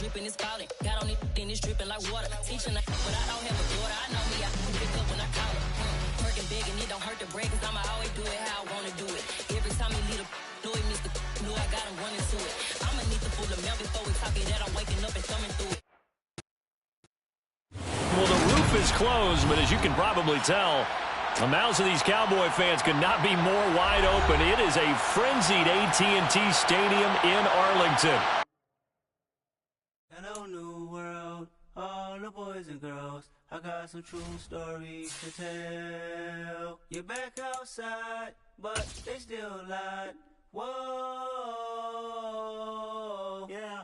dripping, it's falling. Got on it, then it's dripping like water. Teaching like, but I don't have a daughter. I know me, I can pick up when I call her. Working big and it don't hurt to break, cause I'ma always do it how I wanna do it. Every time he lead a know he missed the know I got him running to it. I'ma need the full amount before we talk it that I'm waking up and thumbing through it. Well, the roof is closed, but as you can probably tell, the mouths of these Cowboy fans could not be more wide open. It is a frenzied AT&T Stadium in Arlington. Hello, new world, all the boys and girls. I got some true stories to tell. You're back outside, but they still lied. Whoa, yeah.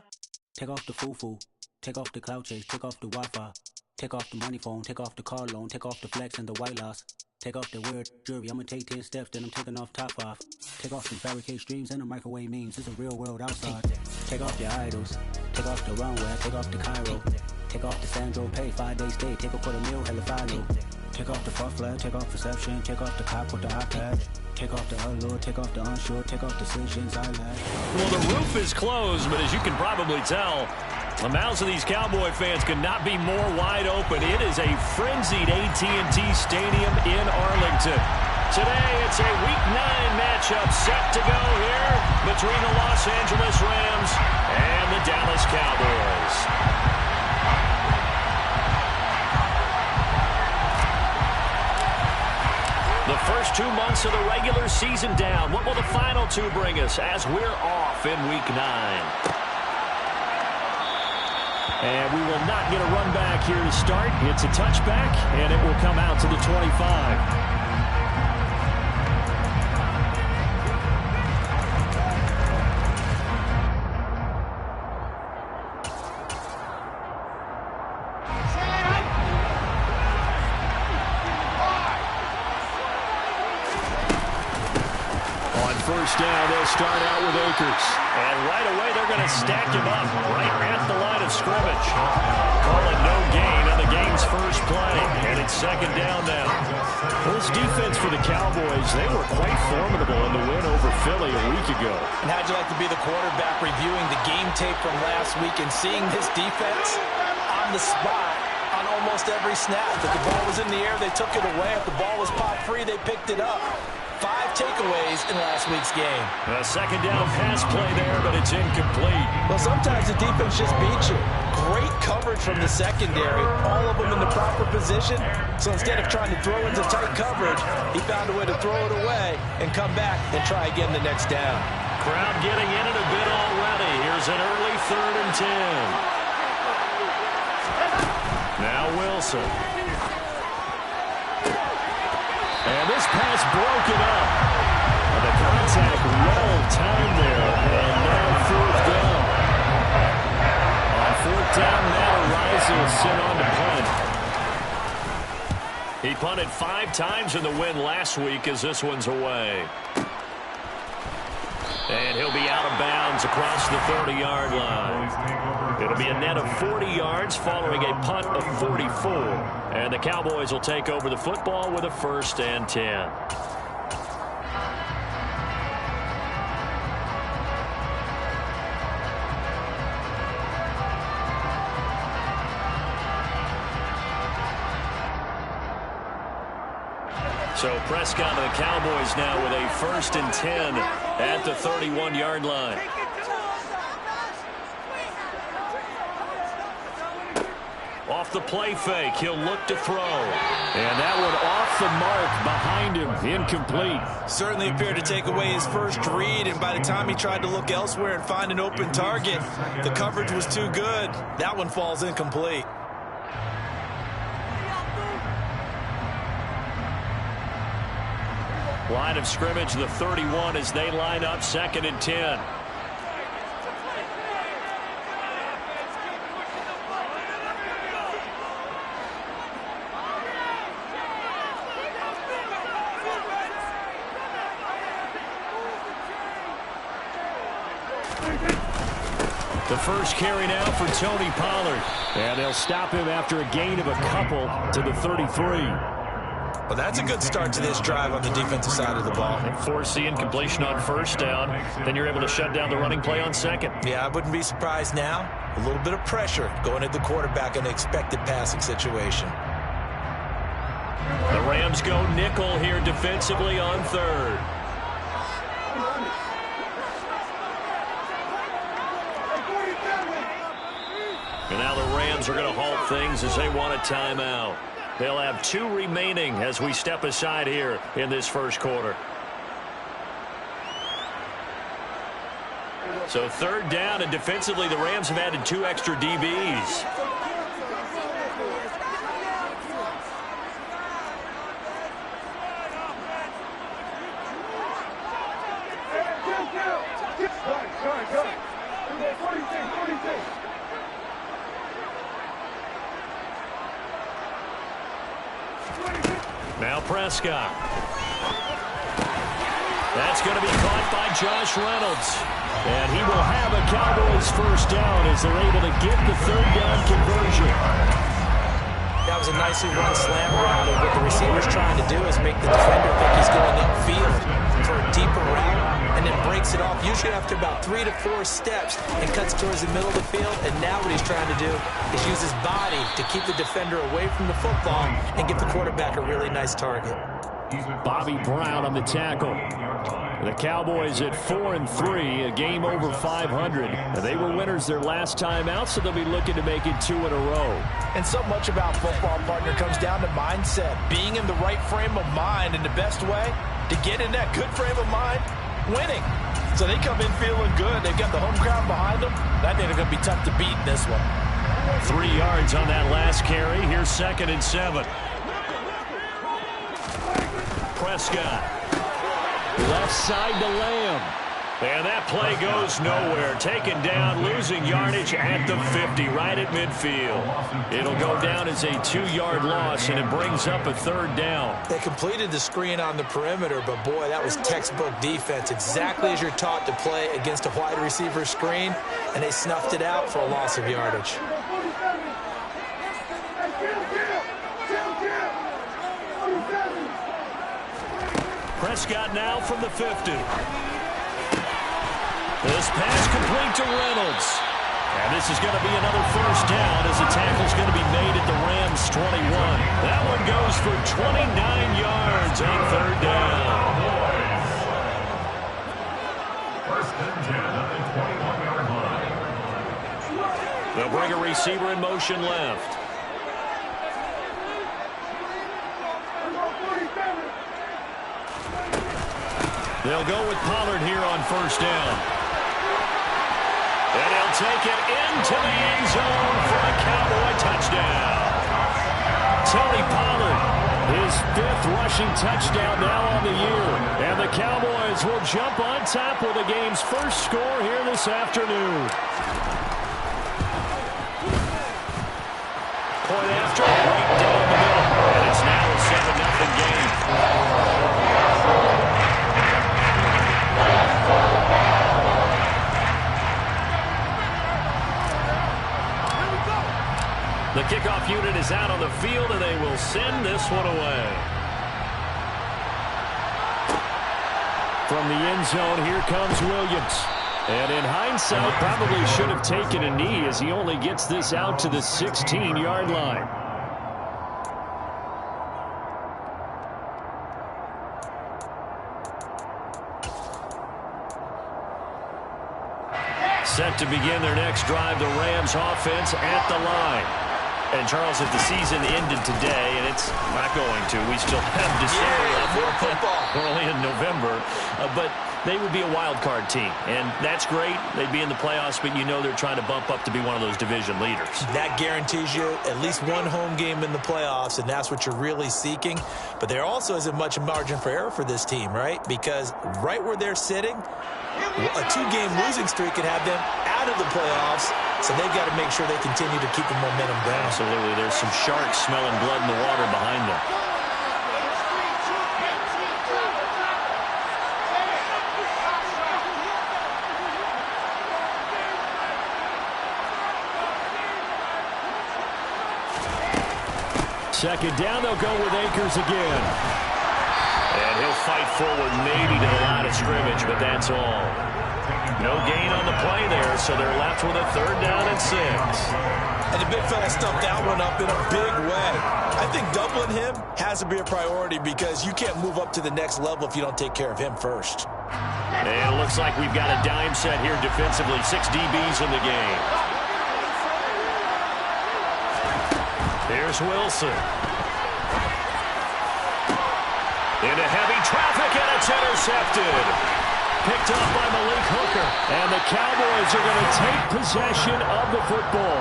Take off the foo-foo, take off the cloud chase, take off the Wi-Fi. Take off the money phone, take off the car loan, take off the flex and the white loss. Take off the weird jewelry, I'ma take 10 steps, then I'm taking off top off. Take off the fabricate streams and the microwave memes, it's a real world outside. Take off your idols, take off the runway, take off the Cairo. Take off the Sandro pay, 5-day stay, take a $250,000, hella follow. Take off the fuck flag, take off perception, take off the cop with the iPad. Take off the allure, take off the unsure, take off decisions I lack. Well, the roof is closed, but as you can probably tell, the mouths of these Cowboy fans could not be more wide open. It is a frenzied AT&T Stadium in Arlington. Today, it's a Week 9 matchup set to go here between the Los Angeles Rams and the Dallas Cowboys. The first 2 months of the regular season down. What will the final 2 bring us as we're off in Week 9? And we will not get a run back here to start. It's a touchback, and it will come out to the 25. First down, they'll start out with Akers. And right away, they're going to stack him up right at the line of scrimmage. Calling no gain on the game's first play. And it's second down now. Well, this defense for the Cowboys, they were quite formidable in the win over Philly a week ago. And how'd you like to be the quarterback reviewing the game tape from last week and seeing this defense on the spot on almost every snap? If the ball was in the air, they took it away. If the ball was popped free, they picked it up. 5 takeaways in last week's game. A second down pass play there, but it's incomplete. Well, sometimes the defense just beats you. Great coverage from the secondary, all of them in the proper position. So instead of trying to throw into tight coverage, he found a way to throw it away and come back and try again the next down. Crowd getting in it a bit already. Here's an early 3rd and 10. Now Wilson. And this pass broken up. And the contact well timed there. And now 4th down. On 4th down, Matt Araiza is sent on to punt. He punted 5 times in the win last week as this one's away. And he'll be out of bounds across the 30-yard line. It'll be a net of 40 yards following a punt of 44. And the Cowboys will take over the football with a 1st and 10. So Prescott and the Cowboys now with a 1st and 10 at the 31-yard line. Off the play fake, he'll look to throw. And that one off the mark behind him, incomplete. Certainly appeared to take away his first read, and by the time he tried to look elsewhere and find an open target, the coverage was too good. That one falls incomplete. Line of scrimmage, the 31 as they line up 2nd and 10. The first carry now for Tony Pollard. And they'll stop him after a gain of a couple to the 33. Well, that's a good start to this drive on the defensive side of the ball. Forcing completion on first down. Then you're able to shut down the running play on second. Yeah, I wouldn't be surprised now. A little bit of pressure going at the quarterback in an expected passing situation. The Rams go nickel here defensively on third. And now the Rams are going to halt things as they want a timeout. They'll have 2 remaining as we step aside here in this first quarter. So third down, and defensively the Rams have added 2 extra DBs. Now Prescott. That's going to be caught by Josh Reynolds. And he will have a Cowboys first down as they're able to get the third down conversion. That was a nicely run slam route. And what the receiver's trying to do is make the defender think he's going upfield for a deeper route and then breaks it off, usually after about 3 to 4 steps, and cuts towards the middle of the field. And now what he's trying to do is use his body to keep the defender away from the football and give the quarterback a really nice target. Bobby Brown on the tackle. The Cowboys at 4-3, a game over 500. And they were winners their last time out, so they'll be looking to make it 2 in a row. And so much about football, partner, comes down to mindset. Being in the right frame of mind, and the best way to get in that good frame of mind, winning. So they come in feeling good. They've got the home crowd behind them. I think they're going to be tough to beat in this one. 3 yards on that last carry. Here's 2nd and 7. Prescott. Left side to Lamb. And that play goes nowhere. Taken down, losing yardage at the 50, right at midfield. It'll go down as a 2-yard loss, and it brings up a third down. They completed the screen on the perimeter, but boy, that was textbook defense. Exactly as you're taught to play against a wide receiver screen, and they snuffed it out for a loss of yardage. Prescott now from the 50. This pass complete to Reynolds. And this is going to be another first down as the tackle's going to be made at the Rams' 21. That one goes for 29 yards on third down. First and 10 on the 21-yard line. They'll bring a receiver in motion left. They'll go with Pollard here on first down. And he'll take it into the end zone for a Cowboy touchdown. Tony Pollard, his 5th rushing touchdown now on the year. And the Cowboys will jump on top with the game's first score here this afternoon. Point after, right down the middle. And it's now a 7-0 game. The kickoff unit is out on the field, and they will send this one away. From the end zone, here comes Williams. And in hindsight, probably should have taken a knee as he only gets this out to the 16-yard line. Set to begin their next drive, the Rams offense at the line. And, Charles, if the season ended today, and it's not going to, we still have December left. We're only in November. But they would be a wild card team. And that's great. They'd be in the playoffs, but you know they're trying to bump up to be one of those division leaders. That guarantees you at least one home game in the playoffs, and that's what you're really seeking. But there also isn't much margin for error for this team, right? Because right where they're sitting, a 2-game losing streak could have them out of the playoffs, so they've got to make sure they continue to keep the momentum down. Absolutely. There's some sharks smelling blood in the water behind them. second down, they'll go with Akers again. And he'll fight forward maybe to the line of scrimmage, but that's all. No gain on the play there, so they're left with a 3rd down and 6. And the big fella stuffed that one up in a big way. I think doubling him has to be a priority because you can't move up to the next level if you don't take care of him first. And it looks like we've got a dime set here defensively. 6 DBs in the game. Here's Wilson. Into heavy traffic, and it's intercepted. Picked up by Malik Hooker. And the Cowboys are going to take possession of the football.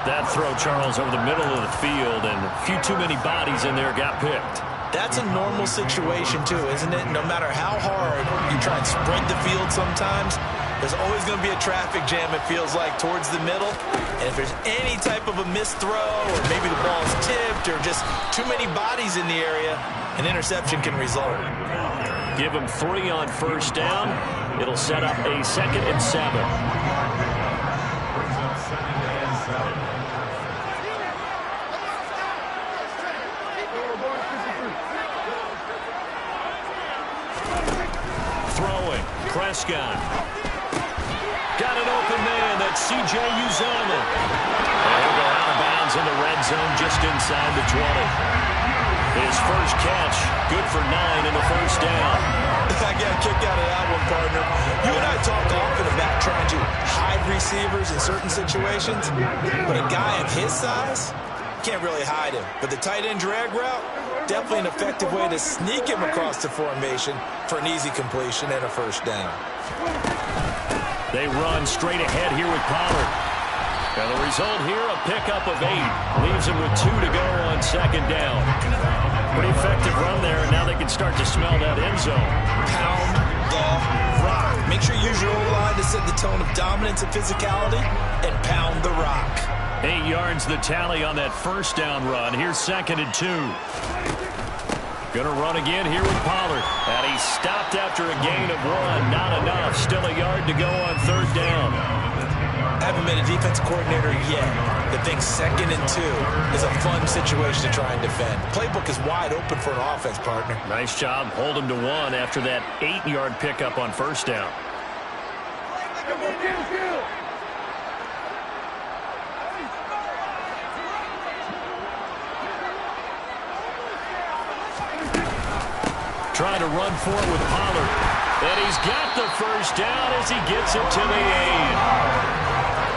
That throw, Charles, over the middle of the field, and a few too many bodies in there got picked. That's a normal situation, too, isn't it? No matter how hard you try and spread the field sometimes, there's always going to be a traffic jam, it feels like, towards the middle. And if there's any type of a missed throw, or maybe the ball is tipped, or just too many bodies in the area, an interception can result. Give them 3 on 1st down. It'll set up a 2nd and 7. Throwing. Prescott. Got an open man. That's C.J. Uzomah. And he'll go out of bounds in the red zone just inside the 20. His first catch, good for 9 in the 1st down. I got a kick out of that one, partner. You and I talk often about trying to hide receivers in certain situations, but a guy of his size, can't really hide him. But the tight end drag route, definitely an effective way to sneak him across the formation for an easy completion and a 1st down. They run straight ahead here with Pollard. And the result here, a pickup of 8. Leaves him with 2 to go on 2nd down. Pretty effective run there, and now they can start to smell that end zone. Pound the rock. Make sure you use your O-line to set the tone of dominance and physicality, and pound the rock. 8 yards the tally on that 1st down run. Here's 2nd and 2. Gonna run again here with Pollard. And he stopped after a gain of 1. Not enough. Still a yard to go on 3rd down. Haven't been a defensive coordinator yet that thinks 2nd and 2 is a fun situation to try and defend. Playbook is wide open for an offense, partner. Nice job. Hold him to 1 after that 8-yard pickup on 1st down. Trying to run for it with Pollard. And he's got the 1st down as he gets it to the 8.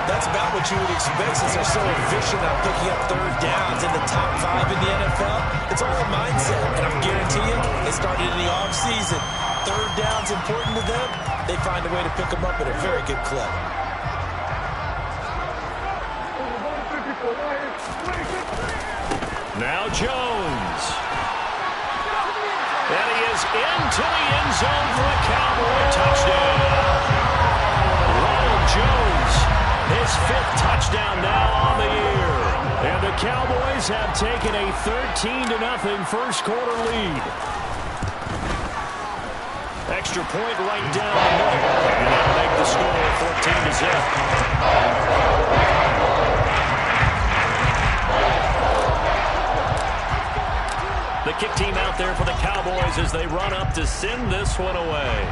That's about what you would expect since they're so efficient at picking up 3rd downs in the top 5 in the NFL. It's all a mindset, and I'm guaranteeing you, it started in the offseason. 3rd down's important to them. They find a way to pick them up at a very good clip. Now Jones. And he is into the end zone for a Cowboy touchdown. Ronald Jones, his 5th touchdown now on the year. And the Cowboys have taken a 13-0 first quarter lead. Extra point right down the middle. And that'll make the score 14-0. The kick team out there for the Cowboys as they run up to send this one away.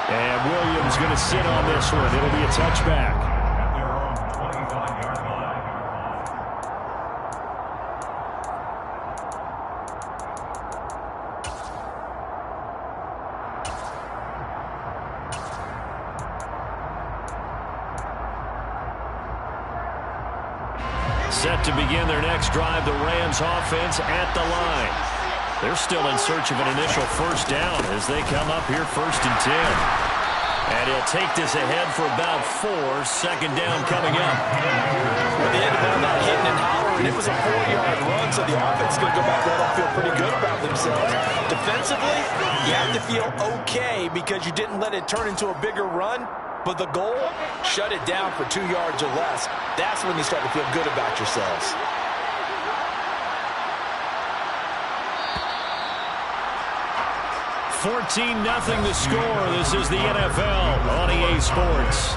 And Williams going to sit on this one. It'll be a touchback. Set to begin their next drive, the Rams offense at the line. They're still in search of an initial 1st down as they come up here 1st and 10. And he'll take this ahead for about 4. 2nd down coming up. Well, they ended up not hitting and hollering. It was a 4-yard run, so the offense is going to go back there and feel pretty good about themselves. Defensively, you have to feel okay because you didn't let it turn into a bigger run. But the goal, shut it down for 2 yards or less. That's when you start to feel good about yourselves. $14-0 the score. This is the NFL on EA Sports.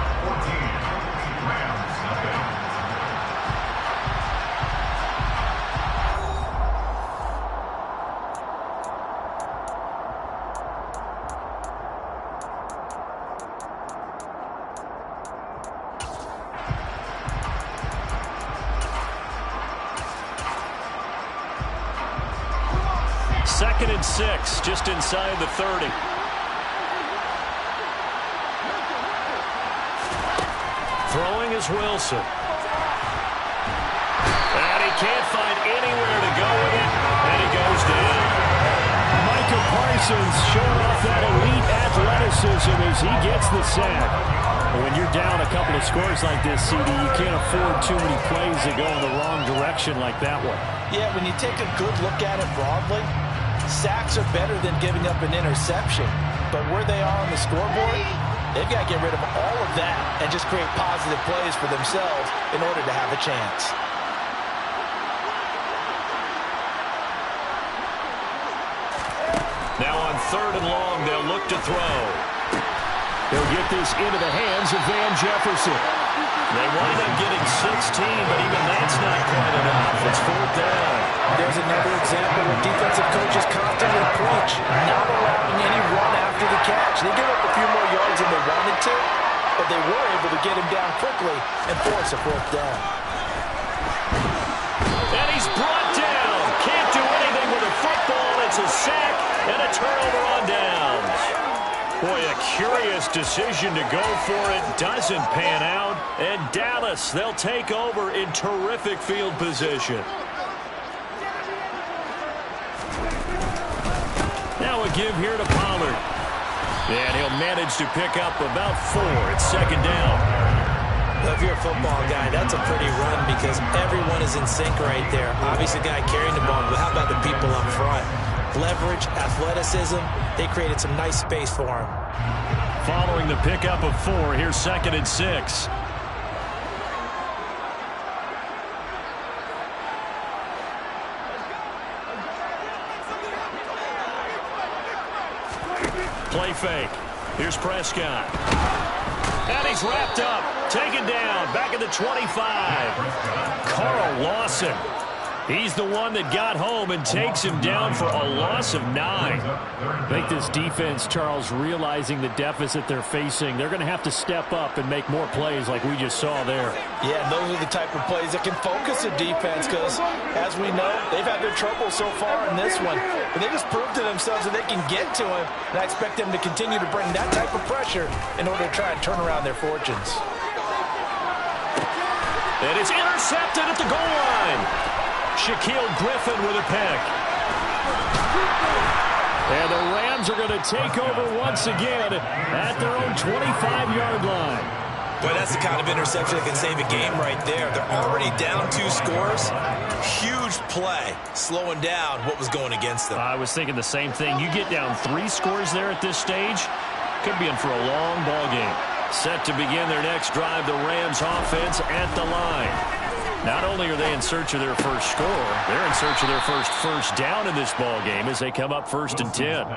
2nd and 6, just inside the 30. Throwing is Wilson. And he can't find anywhere to go with it, and he goes down. Micah Parsons showing off that elite athleticism as he gets the sack. When you're down a couple of scores like this, CD, you can't afford too many plays that go in the wrong direction like that one. Yeah, when you take a good look at it broadly, sacks are better than giving up an interception. But where they are on the scoreboard, they've got to get rid of all of that and just create positive plays for themselves in order to have a chance. Now on 3rd and long, they'll look to throw. They'll get this into the hands of Van Jefferson. They wind up getting 16, but even that's not quite enough. It's 4th down. There's another example where defensive coaches constantly preach, not allowing any run after the catch. They give up a few more yards than they wanted to, but they were able to get him down quickly and force a 4th down. And he's brought down. Can't do anything with a football. It's a sack and a turnover on downs. Boy, a curious decision to go for it. Doesn't pan out. And Dallas, they'll take over in terrific field position. Now a give here to Pollard. And he'll manage to pick up about 4. It's 2nd down. If you're a football guy, that's a pretty run because everyone is in sync right there. Obviously, the guy carrying the ball, but how about the people up front? Leverage, athleticism, they created some nice space for him. Following the pickup of 4, here's 2nd and 6. Play fake. Here's Prescott. And he's wrapped up. Taken down. Back at the 25. Carl Lawson. He's the one that got home and takes him down for a loss of 9. I think this defense, Charles, realizing the deficit they're facing, they're going to have to step up and make more plays like we just saw there. Yeah, and those are the type of plays that can focus a defense because, as we know, they've had their trouble so far in this one. But they just proved to themselves that they can get to him, and I expect them to continue to bring that type of pressure in order to try and turn around their fortunes. And it's intercepted at the goal line. Shaquille Griffin with a pick. And the Rams are going to take over once again at their own 25-yard line. Boy, that's the kind of interception that can save a game right there. They're already down 2 scores. Huge play, slowing down what was going against them. I was thinking the same thing. You get down 3 scores there at this stage, could be in for a long ball game. Set to begin their next drive, the Rams offense at the line. Not only are they in search of their first score, they're in search of their first down in this ball game as they come up 1st and 10.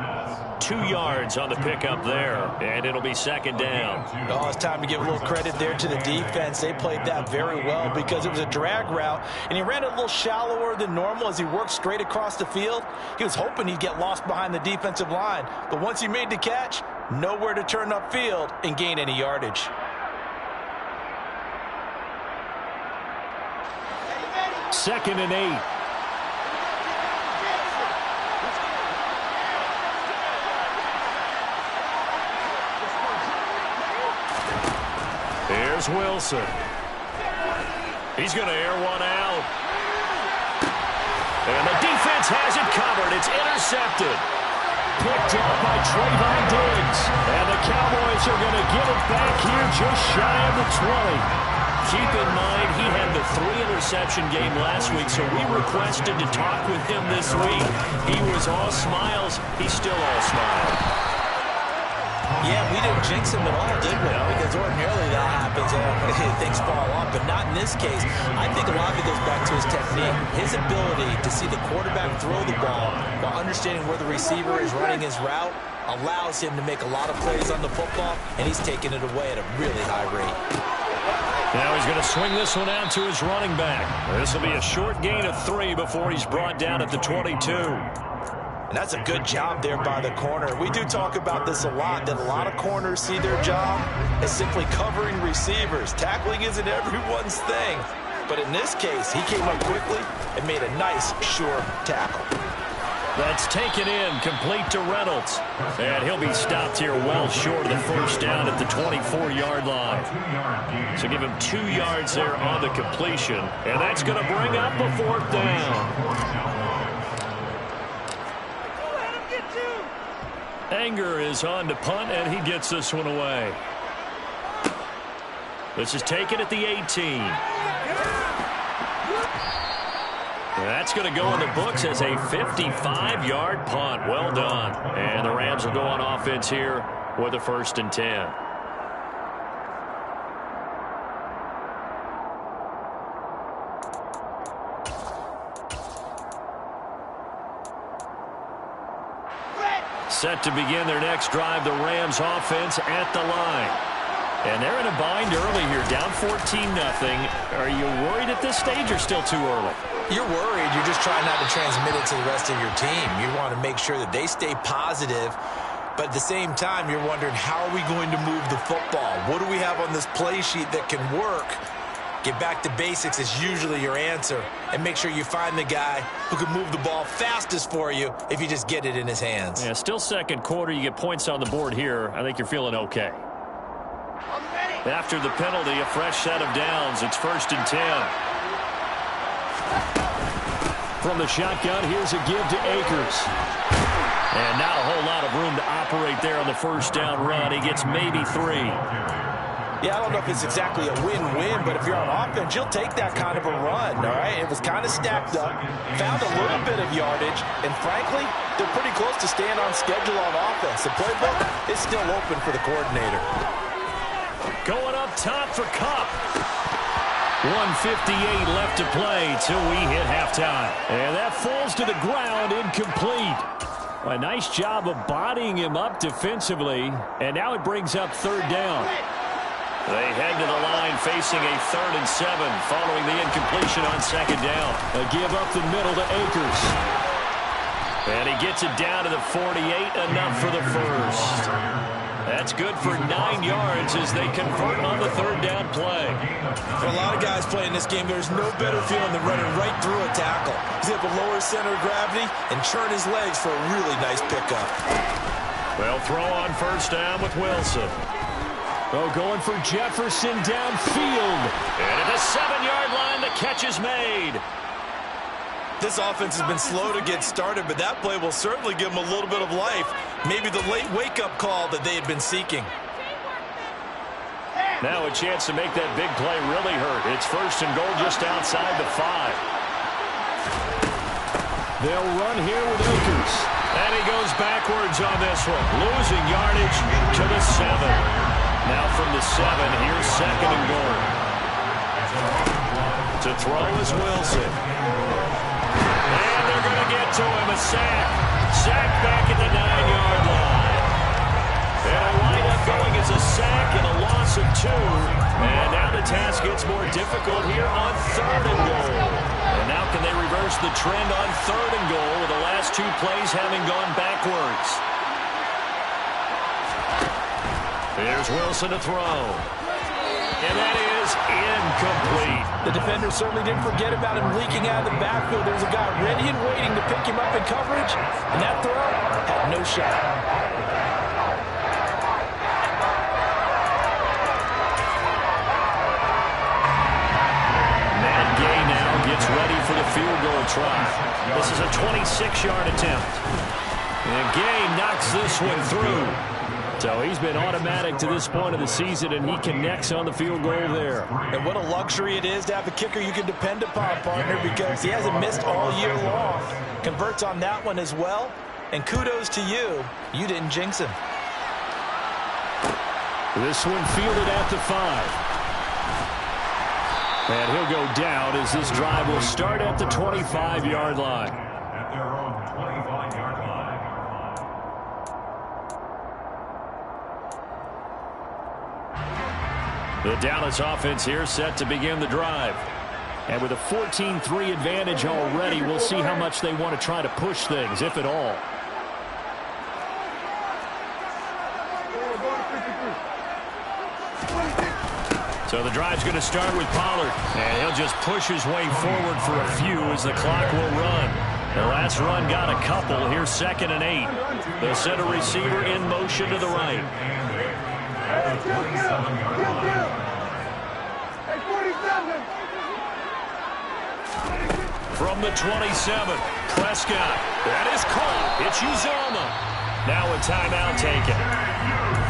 2 yards on the pickup there, and it'll be 2nd down. Oh, it's time to give a little credit there to the defense. They played that very well because it was a drag route, and he ran it a little shallower than normal as he worked straight across the field. He was hoping he'd get lost behind the defensive line, but once he made the catch, nowhere to turn upfield and gain any yardage. Second and 8. Here's Wilson. He's going to air one out. And the defense has it covered. It's intercepted. Picked off by Trayvon Diggs. And the Cowboys are going to get it back here just shy of the 20. Keep in mind, he had the 3-interception game last week, so we requested to talk with him this week. He was all smiles. He's still all smiles. Yeah, we didn't jinx him at all, did we? Because ordinarily that happens. Things fall off, but not in this case. I think a lot of it goes back to his technique. His ability to see the quarterback throw the ball while understanding where the receiver is running his route allows him to make a lot of plays on the football, and he's taking it away at a really high rate. Now he's going to swing this one out to his running back. This will be a short gain of 3 before he's brought down at the 22. And that's a good job there by the corner. We do talk about this a lot, that a lot of corners see their job as simply covering receivers. Tackling isn't everyone's thing. But in this case, he came up quickly and made a nice, sure tackle. That's taken in, complete to Reynolds. And he'll be stopped here well short of the first down at the 24-yard line. So give him 2 yards there on the completion. And that's going to bring up a 4th down. Anger is on to punt, and he gets this one away. This is taken at the 18. That's going to go in the books as a 55-yard punt. Well done. And the Rams will go on offense here with a 1st and 10. Set to begin their next drive, the Rams offense at the line. And they're in a bind early here, down 14-0. Are you worried at this stage or still too early? You're worried. You're just trying not to transmit it to the rest of your team. You want to make sure that they stay positive, but at the same time, you're wondering, how are we going to move the football? What do we have on this play sheet that can work? Get back to basics is usually your answer, and make sure you find the guy who can move the ball fastest for you if you just get it in his hands. Yeah, still second quarter. You get points on the board here. I think you're feeling okay. After the penalty, a fresh set of downs. It's 1st and 10. From the shotgun, here's a give to Akers. And not a whole lot of room to operate there on the first down run. He gets maybe 3. Yeah, I don't know if it's exactly a win-win, but if you're on offense, you'll take that kind of a run, all right? It was kind of stacked up, found a little bit of yardage, and frankly, they're pretty close to staying on schedule on offense. The playbook is still open for the coordinator. Going up top for Kupp. 1:58 left to play till we hit halftime. And that falls to the ground, incomplete. A nice job of bodying him up defensively. And now it brings up 3rd down. They head to the line facing a 3rd and 7 following the incompletion on 2nd down. A give up the middle to Akers. And he gets it down to the 48, enough for the first. That's good for 9 yards as they convert on the 3rd down play. For a lot of guys playing this game, there's no better feeling than running right through a tackle. He's able to lower his center of gravity and churn his legs for a really nice pickup. They'll throw on 1st down with Wilson. Oh, going for Jefferson downfield. And at the 7-yard line, the catch is made. This offense has been slow to get started, but that play will certainly give them a little bit of life. Maybe the late wake-up call that they had been seeking. Now a chance to make that big play really hurt. It's 1st and goal just outside the 5. They'll run here with Akers. And he goes backwards on this one, losing yardage to the 7. Now from the 7, here's 2nd and goal. To throw is Wilson. And they're going to get to him, a sack. Sack back at the 9-yard line. And a wind-up going as a sack and a loss of 2. And now the task gets more difficult here on 3rd and goal. And now can they reverse the trend on 3rd and goal with the last 2 plays having gone backwards? Here's Wilson to throw. And that is incomplete. The defender certainly didn't forget about him leaking out of the backfield. There's a guy ready and waiting to pick him up in coverage, and that throw had no shot. Matt Gay now gets ready for the field goal try. This is a 26-yard attempt. And Gay knocks this one through. So he's been automatic to this point of the season, and he connects on the field goal there. And what a luxury it is to have a kicker you can depend upon, partner, because he hasn't missed all year long. Converts on that one as well. And kudos to you. You didn't jinx him. This one fielded at the 5. And he'll go down as this drive will start at the 25-yard line. At their own 25-yard line. The Dallas offense here set to begin the drive. And with a 14-3 advantage already, we'll see how much they want to try to push things, if at all. So the drive's going to start with Pollard. And he'll just push his way forward for a few as the clock will run. The last run got a couple. Here's 2nd and 8. They'll send a receiver in motion to the right. From the 27, Prescott. That is caught. It's Uzomah. Now a timeout taken.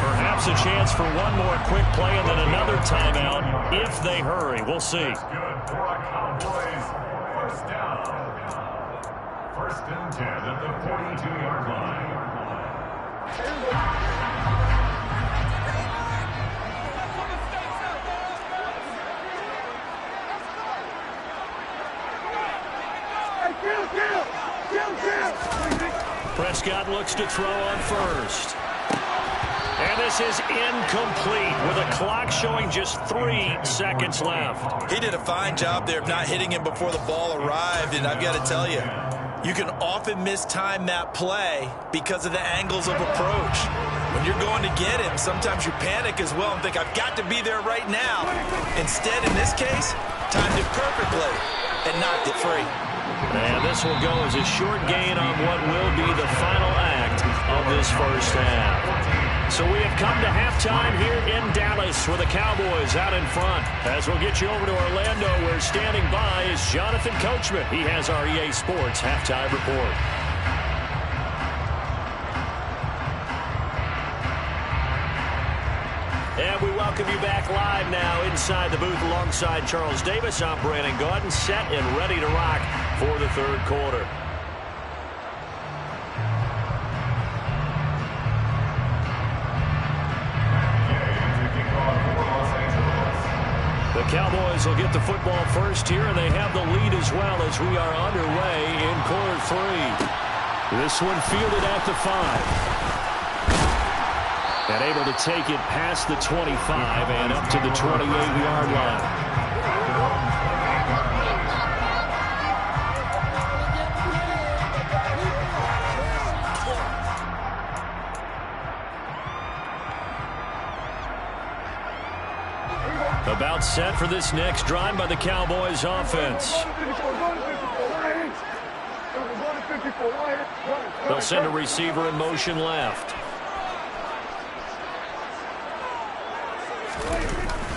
Perhaps a chance for one more quick play and then another timeout if they hurry. We'll see. Good for a Cowboys first down. 1st and 10 at the 42-yard line. Prescott looks to throw on first. And this is incomplete with a clock showing just 3 seconds left. He did a fine job there of not hitting him before the ball arrived, and I've got to tell you, you can often mistime that play because of the angles of approach. When you're going to get him, sometimes you panic as well and think, I've got to be there right now. Instead, in this case, timed it perfectly and knocked it free. And this will go as a short gain on what will be the final act of this first half. So we have come to halftime here in Dallas with the Cowboys out in front. As we'll get you over to Orlando, where standing by is Jonathan Coachman. He has our EA Sports halftime report. And we welcome you back live now inside the booth alongside Charles Davis. I'm Brandon Gaudin, set and ready to rock for the third quarter. The Cowboys will get the football first here, and they have the lead as well as we are underway in quarter 3. This one fielded at the 5. And able to take it past the 25 and up to the 28-yard line. About set for this next drive by the Cowboys offense. They'll send a receiver in motion left.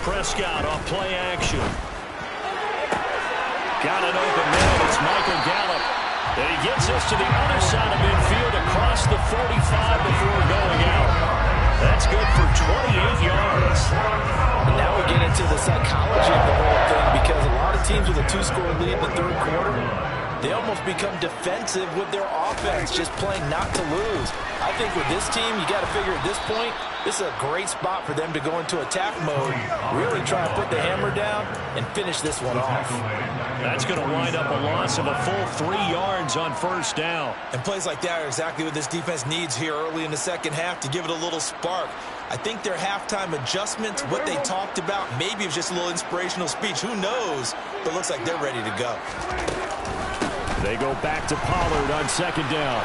Prescott off play action. Got an open man. It's Michael Gallup. And he gets us to the other side of midfield across the 45 before going out. That's good for 28 yards. And now we get into the psychology of the whole thing, because a lot of teams with a 2-score lead in the third quarter, they almost become defensive with their offense, just playing not to lose. I think with this team, you got to figure at this point, this is a great spot for them to go into attack mode, really try and put the hammer down and finish this one off. That's going to wind up a loss of a full 3 yards on first down. And plays like that are exactly what this defense needs here early in the second half to give it a little spark. I think their halftime adjustments, what they talked about, maybe it was just a little inspirational speech. Who knows? But it looks like they're ready to go. They go back to Pollard on second down.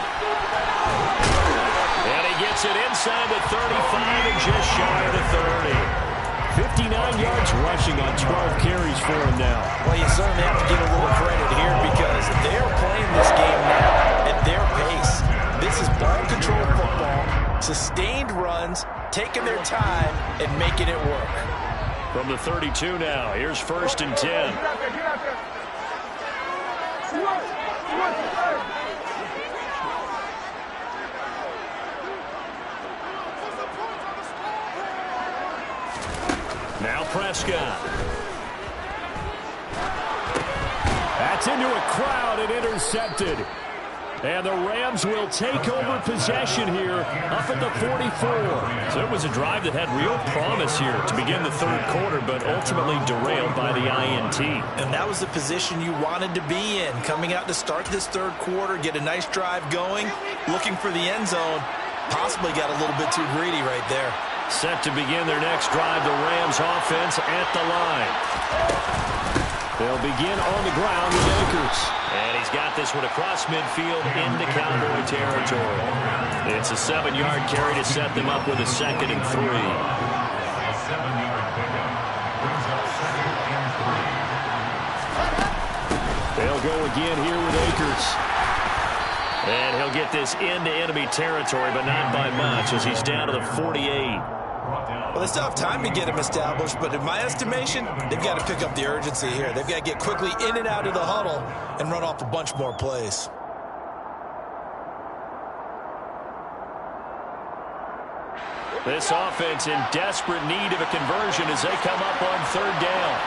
And he gets it inside the 35 and just shy of the 30. 59 yards rushing on 12 carries for him now. Well, you certainly have to give a little credit here because they're playing this game now at their pace. This is ball control football, sustained runs, taking their time and making it work. From the 32 now, here's 1st and 10. Now Prescott. That's into a crowd and intercepted. And the Rams will take over possession here up at the 44. So it was a drive that had real promise here to begin the third quarter, but ultimately derailed by the INT. And that was the position you wanted to be in, coming out to start this third quarter, get a nice drive going, looking for the end zone. Possibly got a little bit too greedy right there. Set to begin their next drive, the Rams offense at the line. They'll begin on the ground with Akers. And he's got this one across midfield into Cowboy territory. It's a 7-yard carry to set them up with a 2nd and 3. They'll go again here with Akers. And he'll get this into enemy territory, but not by much as he's down to the 48. Well, they still have time to get him established, but in my estimation, they've got to pick up the urgency here. They've got to get quickly in and out of the huddle and run off a bunch more plays. This offense in desperate need of a conversion as they come up on third down.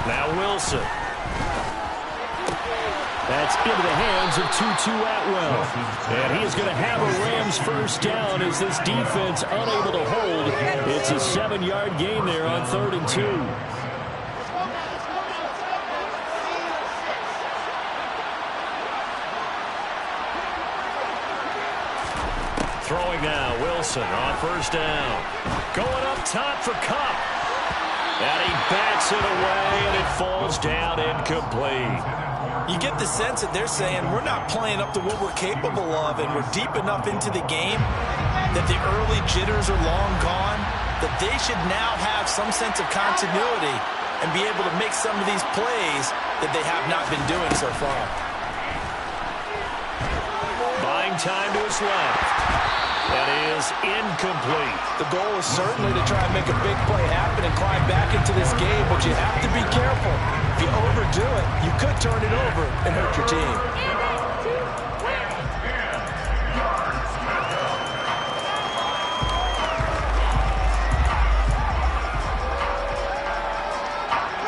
Now Wilson. That's into the hands of Tutu Atwell. And he is going to have a Rams first down as this defense unable to hold. It's a 7-yard gain there on 3rd and 2. Throwing now, Wilson on first down. Going up top for Kupp. And he bats it away, and it falls down incomplete. You get the sense that they're saying we're not playing up to what we're capable of, and we're deep enough into the game that the early jitters are long gone, that they should now have some sense of continuity and be able to make some of these plays that they have not been doing so far. Buying time to his left. That is incomplete. The goal is certainly to try and make a big play happen and climb back into this game, but you have to be careful. If you overdo it, you could turn it over and hurt your team.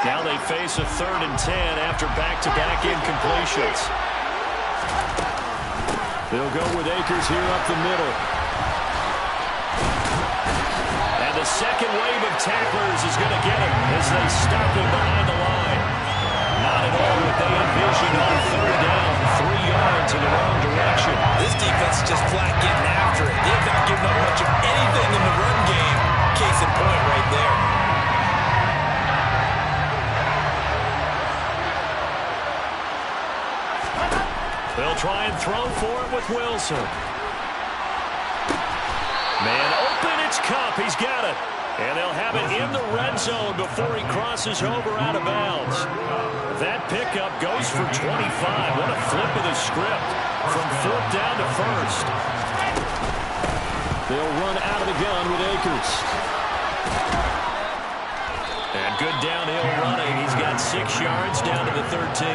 Now they face a 3rd and 10 after back-to-back incompletions. They'll go with Akers here up the middle. And the second wave of tacklers is going to get him as they stop him behind the line. Not at all what they envisioned on 3rd down, 3 yards in the wrong direction. This defense is just flat getting after it. They've not given up much of anything in the run game. Case in point right there. They'll try and throw for it with Wilson. Man open, it's Kupp. He's got it. And they'll have it in the red zone before he crosses over out of bounds. That pickup goes for 25. What a flip of the script from 4th down to 1st. They'll run out of the gun with Akers. And good downhill running. He's got 6 yards down to the 13.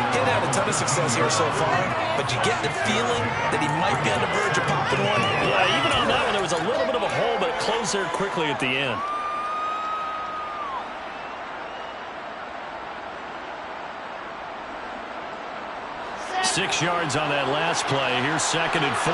He's had a ton of success here so far, but you get the feeling that he might be on the verge of popping one. Yeah, even on that one, there was a little bit of a hole, but it closed there quickly at the end. Six yards on that last play. Here's 2nd and 4.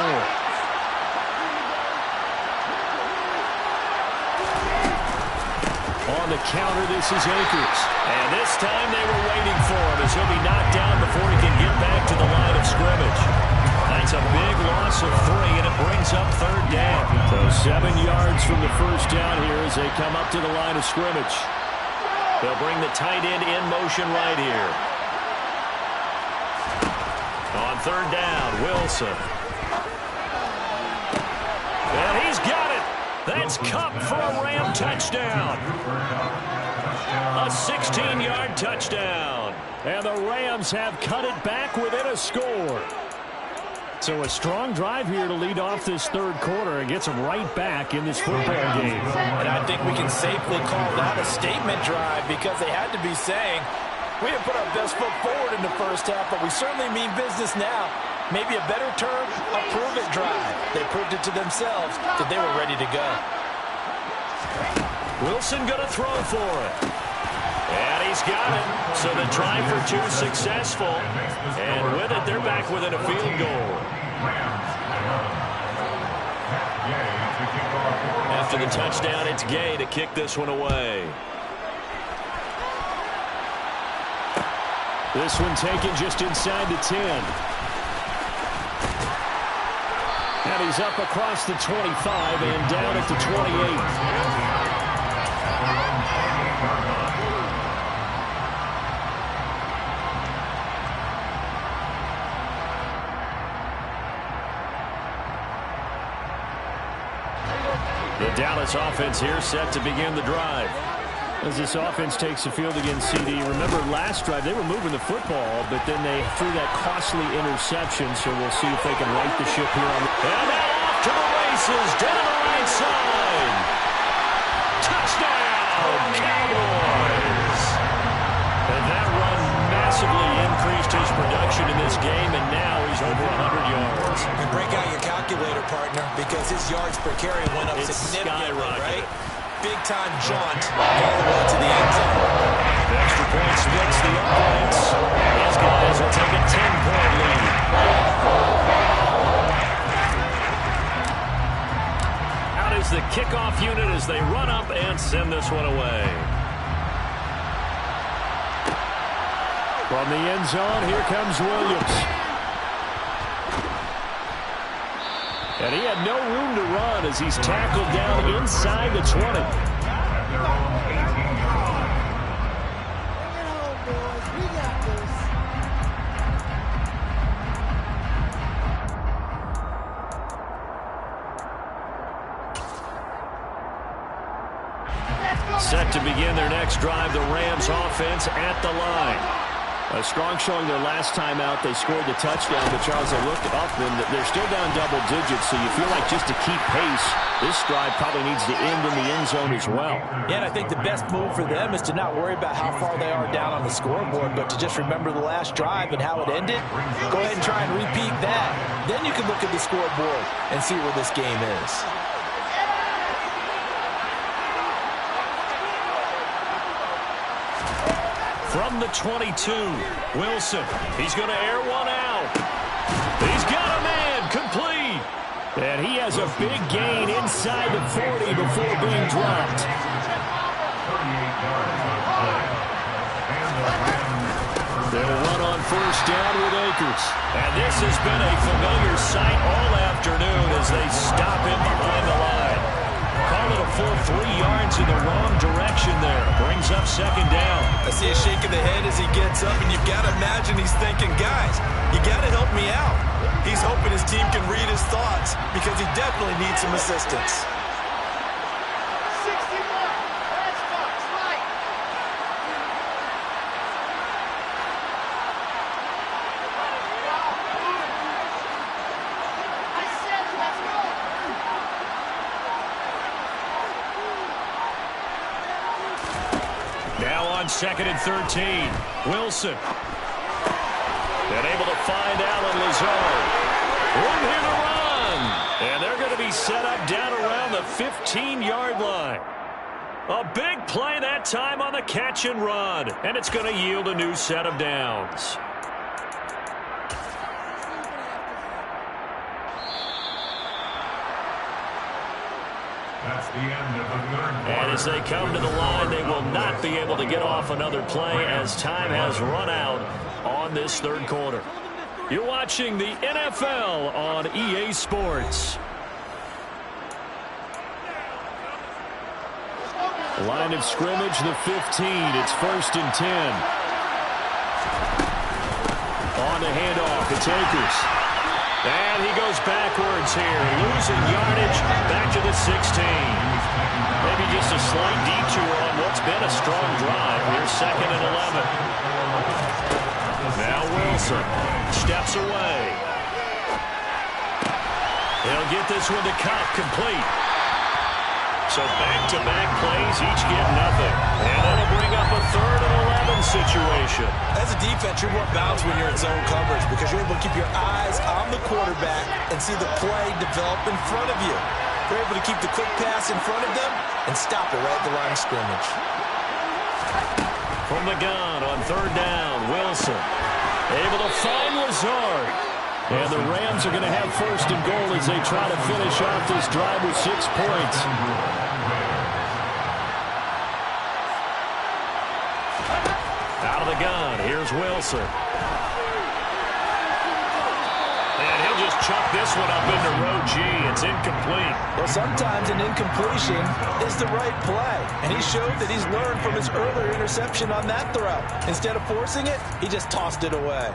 On the counter, this is Akers. And this time they were waiting for him as he'll be knocked down before he can get back to the line of scrimmage. That's a big loss of 3, and it brings up 3rd down. So 7 yards from the first down here as they come up to the line of scrimmage. They'll bring the tight end in motion right here. On 3rd down, Wilson. And he's got it. That's Kupp for a Ram touchdown. A 16-yard touchdown. And the Rams have cut it back within a score. So a strong drive here to lead off this 3rd quarter and gets them right back in this football game. And I think we can safely call that a statement drive because they had to be saying, we have put our best foot forward in the first half, but we certainly mean business now. Maybe a better term, a prove-it drive. They proved it to themselves that they were ready to go. Wilson going to throw for it. And he's got it. So the try for 2 successful. And with it, they're back within a field goal. After the touchdown, it's Gay to kick this one away. This one taken just inside the 10. And he's up across the 25 and down at the 28. The Dallas offense here set to begin the drive. As this offense takes the field against CD. Remember, last drive, they were moving the football, but then they threw that costly interception, so we'll see if they can right the ship here. And now off to the races, down the right side. Touchdown, Cowboys! And that run massively increased his production in this game, and now he's over 100 yards. And break out your calculator, partner, because his yards per carry went up significantly, right? Big-time jaunt all the way to the end zone. The extra point splits the opponents. These guys will take a 10-point lead. Out is the kickoff unit as they run up and send this one away. From the end zone, here comes Williams. And he had no room to run as he's tackled down inside the 20. At their own 18-yard line. Bring it home, boys. We got this. Set to begin their next drive, the Rams offense at the line. A strong showing their last time out. They scored the touchdown, but Charles, I looked up, and they're still down double digits, so you feel like just to keep pace, this drive probably needs to end in the end zone as well. Yeah, and I think the best move for them is to not worry about how far they are down on the scoreboard, but to just remember the last drive and how it ended. Go ahead and try and repeat that. Then you can look at the scoreboard and see where this game is. From the 22, Wilson. He's going to air one out. He's got a man, complete. And he has a big gain inside the 40 before being dropped. 38 yards on play. And the Rams. They'll run on first down with Akers. And this has been a familiar sight all afternoon as they stop him behind the line. Call it a full 3 yards in the wrong direction there. Brings up second down. I see a shake of the head as he gets up, and you've got to imagine he's thinking, guys, you got to help me out. He's hoping his team can read his thoughts because he definitely needs some assistance. 61. That's Fox, right. I said let's go. Now on second and 13, Wilson. And able to find Alan Lazard. Room here to run. And they're going to be set up down around the 15-yard line. A big play that time on the catch and run. And it's going to yield a new set of downs. That's the end of the third quarter. And as they come to the line, they will not be able to get off another play as time has run out on this third quarter. You're watching the NFL on EA Sports. Line of scrimmage, the 15. It's first and 10. On the handoff, it's Akers. And he goes backwards here, losing yardage back to the 16. Maybe just a slight detour on what's been a strong drive. Here's second and 11. Now Wilson steps away. He'll get this one to Kupp, complete. So back-to-back plays, each get nothing. And that'll bring up a third and 11 situation. As a defense, you're more balanced when you're in zone coverage because you're able to keep your eyes on the quarterback and see the play develop in front of you. You're able to keep the quick pass in front of them and stop it right at the line of scrimmage. From the gun on third down, Wilson able to find Lazard. And the Rams are going to have first and goal as they try to finish off this drive with 6 points. Out of the gun, here's Wilson. And he'll just chuck this one up into row G. It's incomplete. Well, sometimes an incompletion is the right play. And he showed that he's learned from his earlier interception on that throw. Instead of forcing it, he just tossed it away.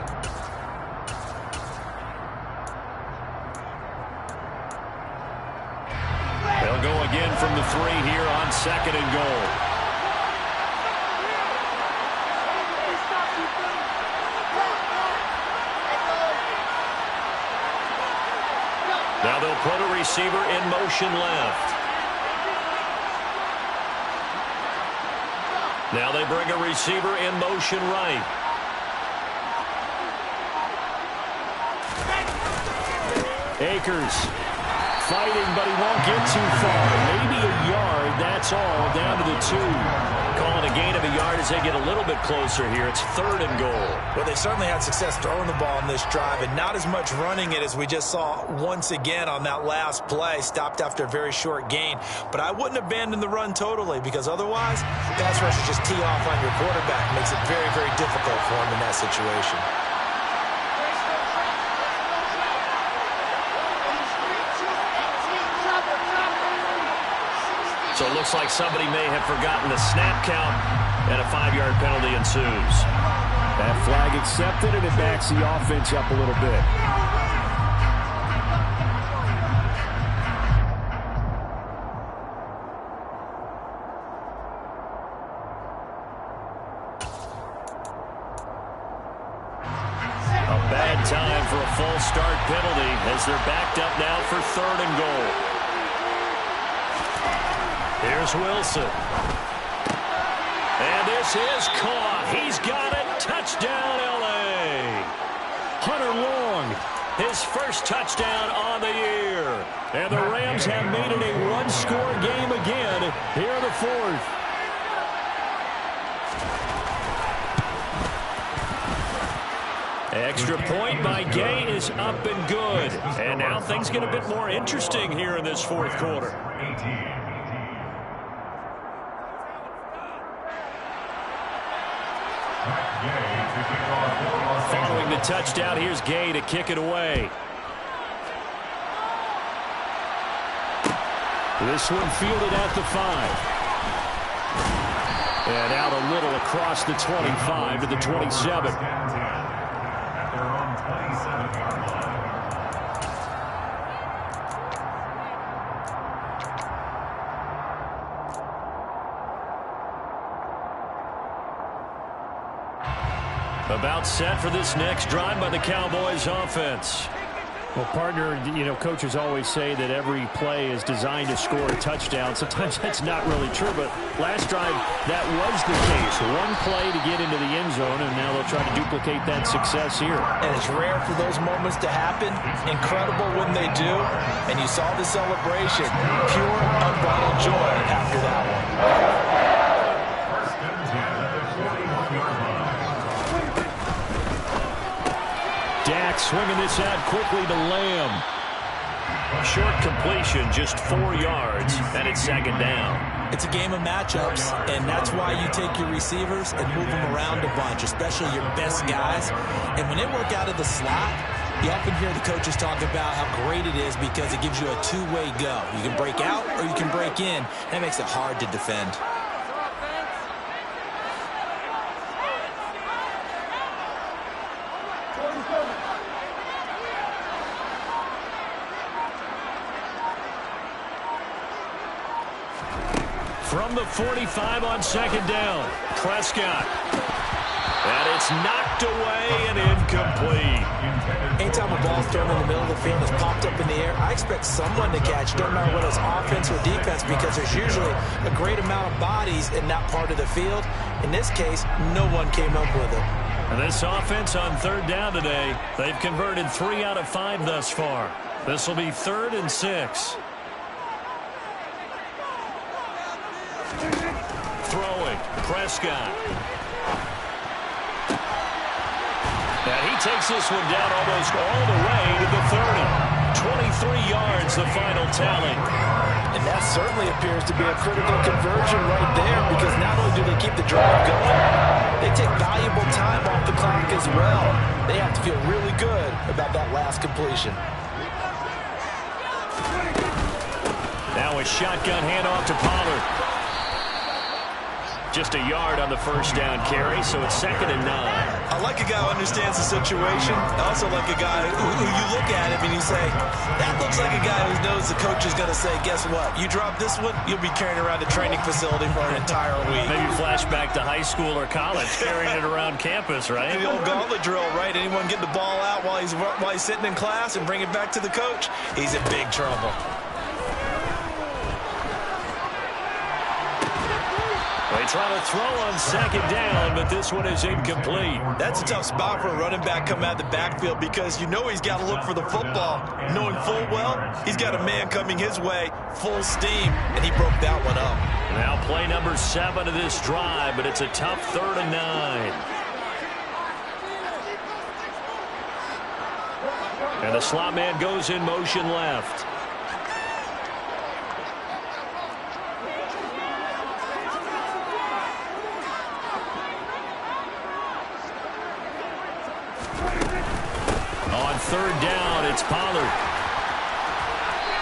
They'll go again from the 3 here on second and goal. receiver in motion left. Now they bring a receiver in motion right. Akers fighting, but he won't get too far. Maybe a yard, that's all, down to the 2. Calling a gain of a yard as they get a little bit closer here. It's 3rd and goal. Well, they certainly had success throwing the ball on this drive, and not as much running it as we just saw once again on that last play. Stopped after a very short gain. But I wouldn't abandon the run totally, because otherwise, pass rushers just tee off on your quarterback. Makes it very, very difficult for him in that situation. So it looks like somebody may have forgotten the snap count, and a 5-yard penalty ensues. That flag accepted, and it backs the offense up a little bit. A bad time for a false start penalty as they're backed up now for 3rd and goal. Here's Wilson. And this is caught. He's got it. Touchdown, L.A. Hunter Long. His first touchdown on the year. And the Rams have made it a one-score game again here in the 4th. Extra point by Gay is up and good. And now things get a bit more interesting here in this 4th quarter. Following the touchdown, here's Gay to kick it away. This one fielded at the 5. And out a little across the 25 to the 27. About set for this next drive by the Cowboys offense. Well, partner, coaches always say that every play is designed to score a touchdown. Sometimes that's not really true, but last drive, that was the case. One play to get into the end zone, and now they'll try to duplicate that success here. And it's rare for those moments to happen. Incredible when they do. And you saw the celebration. Pure, unbridled joy after that one. Dak swinging this out quickly to Lamb. Short completion, just 4 yards, and it's 2nd down. It's a game of matchups, and that's why you take your receivers and move them around a bunch, especially your best guys. And when they work out of the slot, you often hear the coaches talk about how great it is because it gives you a two-way go. You can break out or you can break in. That makes it hard to defend. From the 45 on 2nd down, Prescott. And it's knocked away and incomplete. Anytime a ball's thrown in the middle of the field and it's popped up in the air, I expect someone to catch, no matter whether it's offense or defense, because there's usually a great amount of bodies in that part of the field. In this case, no one came up with it. And this offense on 3rd down today, they've converted 3 out of 5 thus far. This will be 3rd and 6. Throwing, Prescott. And he takes this one down almost all the way to the 30. 23 yards, the final tally. And that certainly appears to be a critical conversion right there, because not only do they keep the drive going, they take valuable time off the clock as well. They have to feel really good about that last completion. Now a shotgun handoff to Pollard. Just a yard on the first down carry, so it's 2nd and 9. I like a guy who understands the situation. I also like a guy who you look at him and you say, that looks like a guy who knows the coach is going to say, guess what? You drop this one, you'll be carrying around a training facility for an entire week. Maybe flashback to high school or college, carrying it around campus, right? The old gauntlet drill, right? Anyone get the ball out while he's sitting in class and bring it back to the coach? He's in big trouble. They try to throw on second down, but this one is incomplete. That's a tough spot for a running back coming out of the backfield because you know he's got to look for the football, knowing full well he's got a man coming his way, full steam, and he broke that one up. Now play number 7 of this drive, but it's a tough 3rd and 9. And the slot man goes in motion left. On 3rd down, it's Pollard.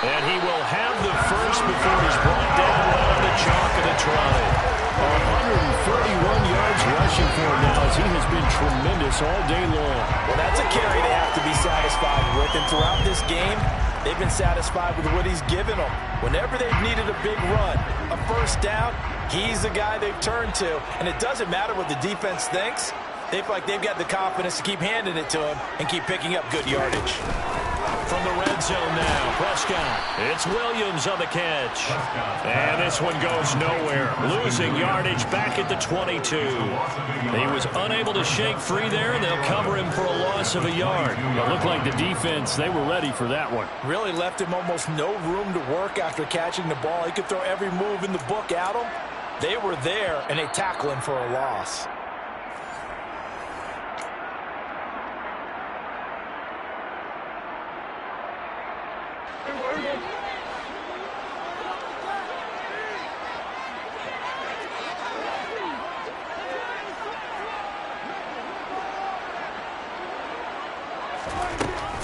And he will have the first before he's brought down right on the chalk of the try. 131 yards rushing for him now as he has been tremendous all day long. Well, that's a carry they have to be satisfied with. And throughout this game, they've been satisfied with what he's given them. Whenever they've needed a big run, a first down, he's the guy they've turned to. And it doesn't matter what the defense thinks. They feel like they've got the confidence to keep handing it to him and keep picking up good yardage. From the red zone now, Prescott. It's Williams on the catch. And this one goes nowhere. Losing yardage back at the 22. He was unable to shake free there, and they'll cover him for a loss of a yard. It looked like the defense, they were ready for that one. Really left him almost no room to work after catching the ball. He could throw every move in the book at him. They were there, and they tackle him for a loss.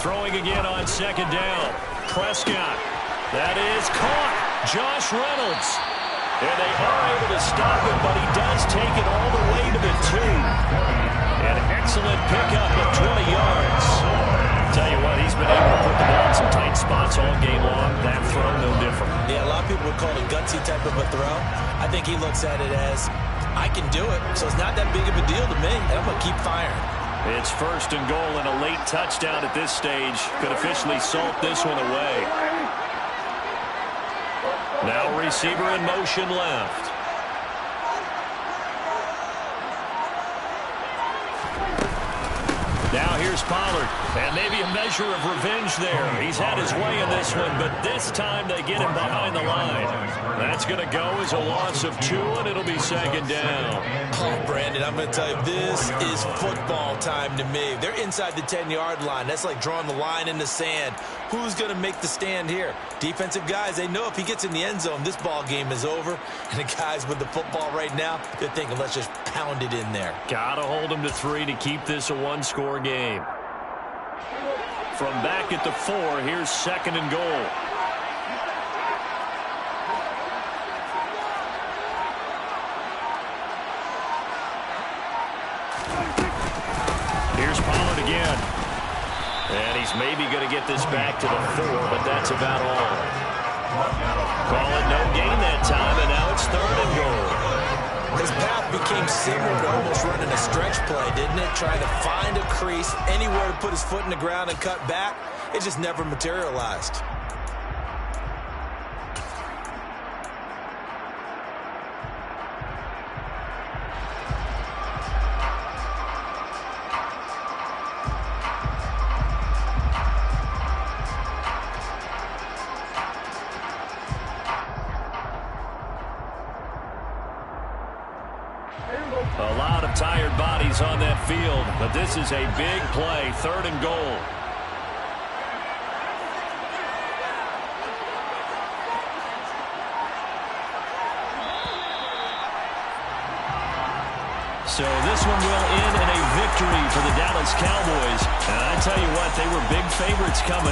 Throwing again on 2nd down. Prescott. That is caught. Josh Reynolds. And they are able to stop him, but he does take it all the way to the 2. An excellent pickup of 20 yards. Tell you what, he's been able to put the ball in some tight spots all game long. That throw, no different. Yeah, a lot of people would call it a gutsy type of a throw. I think he looks at it as, I can do it, so it's not that big of a deal to me, and I'm going to keep firing. It's 1st and goal and a late touchdown at this stage. Could officially salt this one away. Now receiver in motion left. Now here's Pollard, and maybe a measure of revenge there. He's had his way in this one, but this time they get him behind the line. That's going to go as a loss of 2, and it'll be 2nd down. Oh, Brandon, I'm going to tell you, this is football time to me. They're inside the 10-yard line. That's like drawing the line in the sand. Who's going to make the stand here? Defensive guys, they know if he gets in the end zone, this ball game is over. And the guys with the football right now, they're thinking, let's just pound it in there. Got to hold him to 3 to keep this a one-score game. From back at the 4, here's 2nd and goal. Here's Pollard again. And he's maybe going to get this back to the 4, but that's about all. Call it no gain that time, and now it's 3rd and goal. His path became similar to almost running a stretch play, didn't it? Trying to find a crease, anywhere to put his foot in the ground and cut back. It just never materialized. A lot of tired bodies on that field, but this is a big play, 3rd and goal. So this one will end in a victory for the Dallas Cowboys. And I tell you what, they were big favorites coming